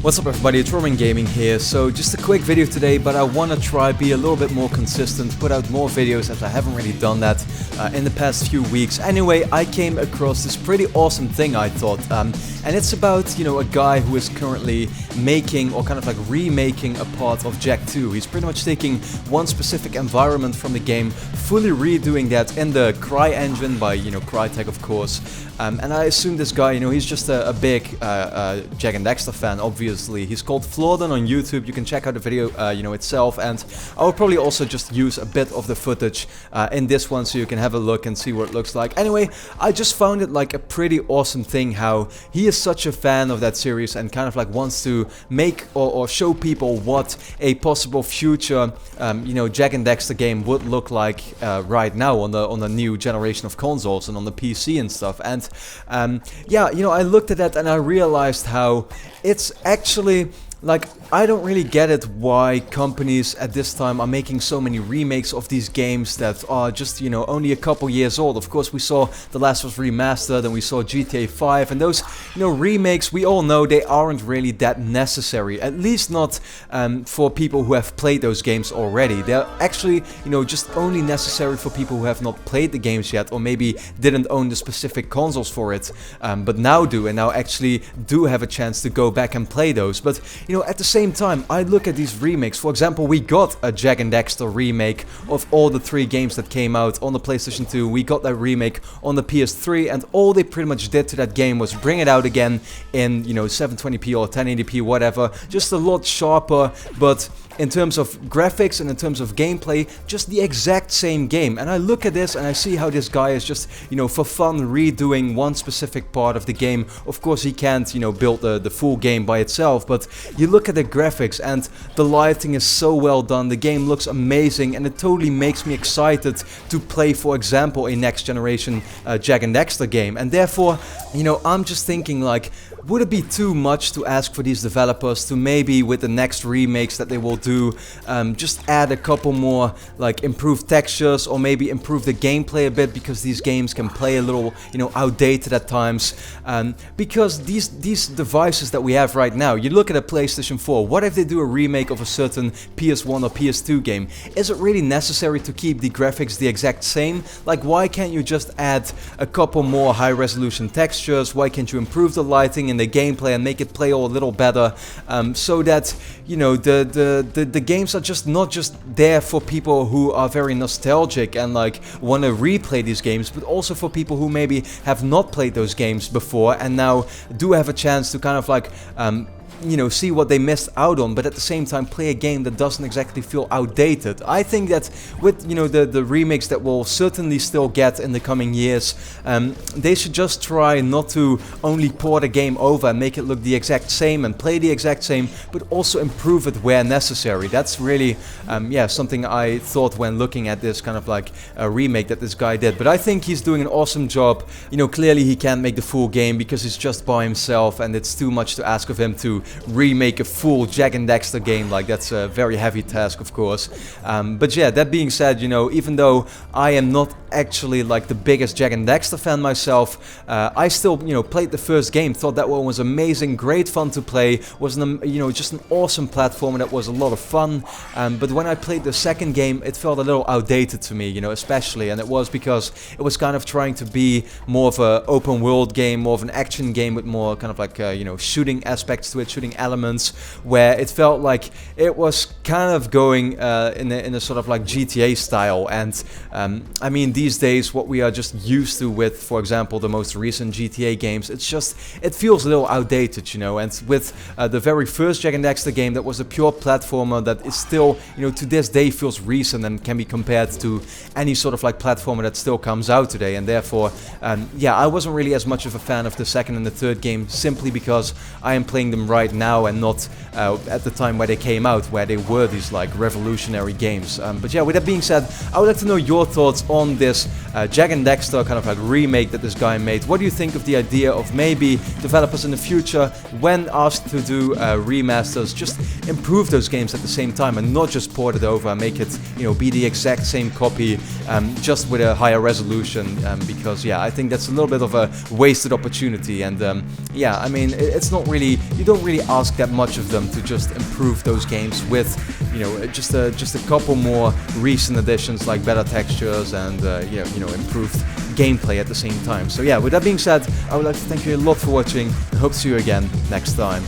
What's up everybody, it's RobinGaming here. So just a quick video today, but I want to try be a little bit more consistent, put out more videos as I haven't really done that in the past few weeks. Anyway, I came across this pretty awesome thing I thought, and it's about, a guy who is currently making or kind of like remaking a part of Jak 2. He's pretty much taking one specific environment from the game, fully redoing that in the Cry engine by, Crytek of course. And I assume this guy, he's just a big Jak and Daxter fan, obviously. He's called Flawdon on YouTube. You can check out the video, itself, and I will probably also just use a bit of the footage in this one so you can have a look and see what it looks like. Anyway, I just found it like a pretty awesome thing how he is such a fan of that series and kind of like wants to make or show people what a possible future, Jak and Daxter game would look like right now on the new generation of consoles and on the PC and stuff. And I looked at that and I realized how it's actually like, I don't really get it why companies at this time are making so many remakes of these games that are just, only a couple years old. Of course, we saw The Last of Us Remastered and we saw GTA 5, and those, remakes, we all know they aren't really that necessary, at least not for people who have played those games already. They're actually, just only necessary for people who have not played the games yet, or maybe didn't own the specific consoles for it, but now do, and now actually do have a chance to go back and play those. But, at the same time, I look at these remakes. For example, we got a Jak and Daxter remake of all the 3 games that came out on the PlayStation 2. We got that remake on the PS3, and all they pretty much did to that game was bring it out again in, 720p or 1080p, whatever. Just a lot sharper, but in terms of graphics and in terms of gameplay, just the exact same game. And I look at this and I see how this guy is just, for fun redoing one specific part of the game. Of course, he can't, build the full game by itself, but you look at the graphics and the lighting is so well done. The game looks amazing and it totally makes me excited to play, for example, a next generation Jak and Daxter game. And therefore, I'm just thinking like, would it be too much to ask for these developers to maybe with the next remakes that they will do, just add a couple more like improved textures or maybe improve the gameplay a bit, because these games can play a little, outdated at times. Because these devices that we have right now, you look at a PlayStation 4, what if they do a remake of a certain PS1 or PS2 game? Is it really necessary to keep the graphics the exact same? Like, why can't you just add a couple more high resolution textures? Why can't you improve the lighting in the gameplay and make it play all a little better, so that the games are just not just there for people who are very nostalgic and like want to replay these games, but also for people who maybe have not played those games before and now do have a chance to kind of like see what they missed out on, but at the same time play a game that doesn't exactly feel outdated. I think that with the remakes that we'll certainly still get in the coming years, they should just try not to only port a game over and make it look the exact same and play the exact same, but also improve it where necessary. That's really something I thought when looking at this kind of like a remake that this guy did. But I think he's doing an awesome job. Clearly he can't make the full game because he's just by himself and it's too much to ask of him to remake a full Jak and Daxter game. Like, that's a very heavy task, of course. But yeah, that being said, even though I am not actually like the biggest Jak and Daxter fan myself, I still played the first game, thought that one was amazing, great fun to play, was just an awesome platformer that was a lot of fun. But when I played the second game, it felt a little outdated to me, especially, and it was because it was kind of trying to be more of a open world game, more of an action game with more kind of like shooting aspects to it, shooting elements, where it felt like it was kind of going in a sort of like GTA style. And I mean, these days what we are just used to with, for example, the most recent GTA games, it feels a little outdated, and with the very first Jak and Daxter game, that was a pure platformer that is still, to this day feels recent and can be compared to any sort of like platformer that still comes out today. And therefore, I wasn't really as much of a fan of the second and the third game, simply because I am playing them right now and not at the time where they came out, where they were these like revolutionary games. But yeah, with that being said, I would like to know your thoughts on this Jak and Daxter kind of like remake that this guy made. What do you think of the idea of maybe developers in the future, when asked to do remasters, just improve those games at the same time and not just port it over and make it be the exact same copy, just with a higher resolution? Because yeah, I think that's a little bit of a wasted opportunity. And yeah, I mean, it's not really, you don't really really ask that much of them to just improve those games with, you know, just a couple more recent additions like better textures and improved gameplay at the same time. So yeah, with that being said, I would like to thank you a lot for watching and hope to see you again next time.